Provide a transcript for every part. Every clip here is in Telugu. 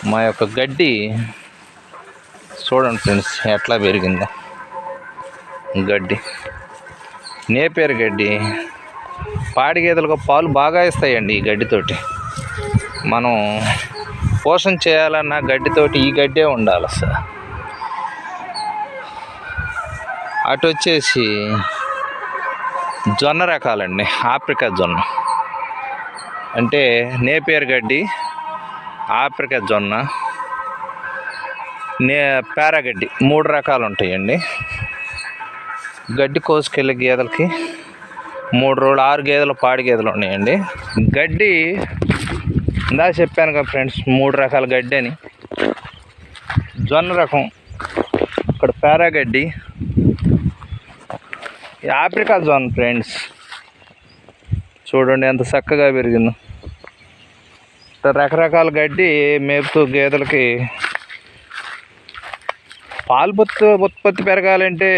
మా యొక్క గడ్డి చూడండి ఫ్రెండ్స్ ఎట్లా పెరిగిందో. గడ్డి నేపేరు గడ్డి. పాడి గేదెలకు పాలు బాగా ఇస్తాయండి ఈ గడ్డితోటి. మనం పోషణ చేయాలన్న గడ్డితోటి ఈ గడ్డే ఉండాలి అసలు. అటు వచ్చేసి జొన్న రకాలండి. ఆఫ్రికా జొన్న అంటే నేపేరు గడ్డి, ఆఫ్రికా జొన్న, పేరగడ్డి 3 రకాలు ఉంటాయండి. గడ్డి కోసుకెళ్ళే గేదెలకి 3 రోజులు 6 గేదెలు పాడి గేదెలు ఉన్నాయండి. గడ్డి ఇందా చెప్పాను కదా ఫ్రెండ్స్, 3 రకాల గడ్డి అని. జొన్న రకం, ఇక్కడ పేరగడ్డి, ఆఫ్రికా జొన్న ఫ్రెండ్స్. చూడండి ఎంత చక్కగా పెరిగిందో. రకరకాల గడ్డి మేపుతూ గేదెలకి పాలు ఉత్పత్తి పెరగాలంటే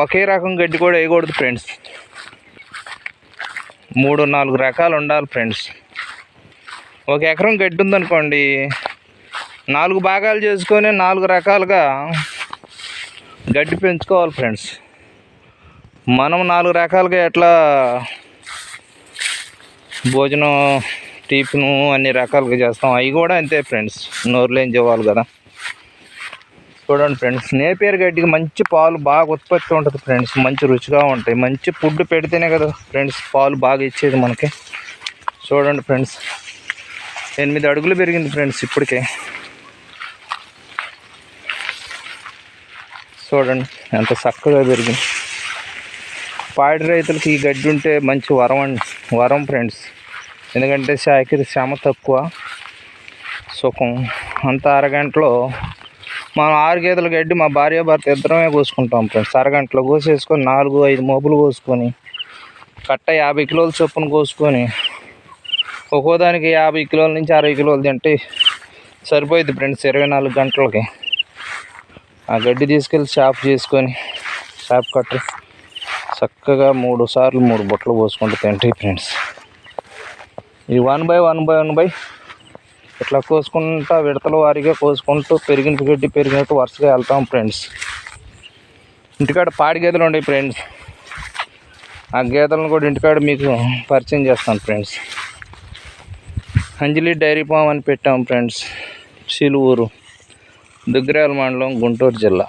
ఒకే రకం గడ్డి కూడా వేయకూడదు ఫ్రెండ్స్. 3-4 రకాలు ఉండాలి ఫ్రెండ్స్. 1 ఎకరం గడ్డి ఉందనుకోండి, 4 భాగాలు చేసుకొని 4 రకాలుగా గడ్డి పెంచుకోవాలి ఫ్రెండ్స్. మనం 4 రకాలుగా ఎట్లా భోజనం టిఫిను అన్ని రకాలుగా చేస్తాం, అవి కూడా అంతే ఫ్రెండ్స్. నోరులేం చేయాలి కదా. చూడండి ఫ్రెండ్స్, నేపేరు గడ్డికి మంచి పాలు బాగా ఉత్పత్తి ఉంటుంది ఫ్రెండ్స్. మంచి రుచిగా ఉంటాయి. మంచి ఫుడ్ పెడితేనే కదా ఫ్రెండ్స్ పాలు బాగా ఇచ్చేది మనకి. చూడండి ఫ్రెండ్స్, 8 అడుగులు పెరిగింది ఫ్రెండ్స్ ఇప్పటికే. చూడండి ఎంత చక్కగా పెరిగింది. పాడి రైతులకి ఈ గడ్డి ఉంటే మంచి వరం ఫ్రెండ్స్. ఎందుకంటే శ్రమ తక్కువ, సుఖం. అంత అరగంటలో మనం 6 గేదెల గడ్డి మా భార్య భర్త ఇద్దరమే కోసుకుంటాం ఫ్రెండ్స్. అరగంటలో కోసేసుకొని 4-5 మోపులు కోసుకొని కట్ట 50 కిలోల చొప్పున కోసుకొని ఒక్కోదానికి 50 కిలోల నుంచి 60 కిలోలు తింటే సరిపోయింది ఫ్రెండ్స్ 24 గంటలకి. ఆ గడ్డి తీసుకెళ్ళి షాప్ చేసుకొని షాప్ కట్టి చక్కగా 3 సార్లు 3 బుట్టలు పోసుకుంటూ తింటాయి ఫ్రెండ్స్. ఇది 1 బై 1 ఇట్లా కోసుకుంటా విడతల వారీగా కోసుకుంటూ పెరిగిన గడ్డి పెరిగినట్టు వరుసగా వెళ్తాం ఫ్రెండ్స్. ఇంటికాడ పాడి గేదెలు ఉన్నాయి ఫ్రెండ్స్. ఆ గేదెలను కూడా ఇంటికాడ మీకు పరిచయం చేస్తాను ఫ్రెండ్స్. అంజలి డైరీ ఫామ్ అని పెట్టాం ఫ్రెండ్స్. చిలువూరు, దుగ్గరాల మండలం, గుంటూరు జిల్లా.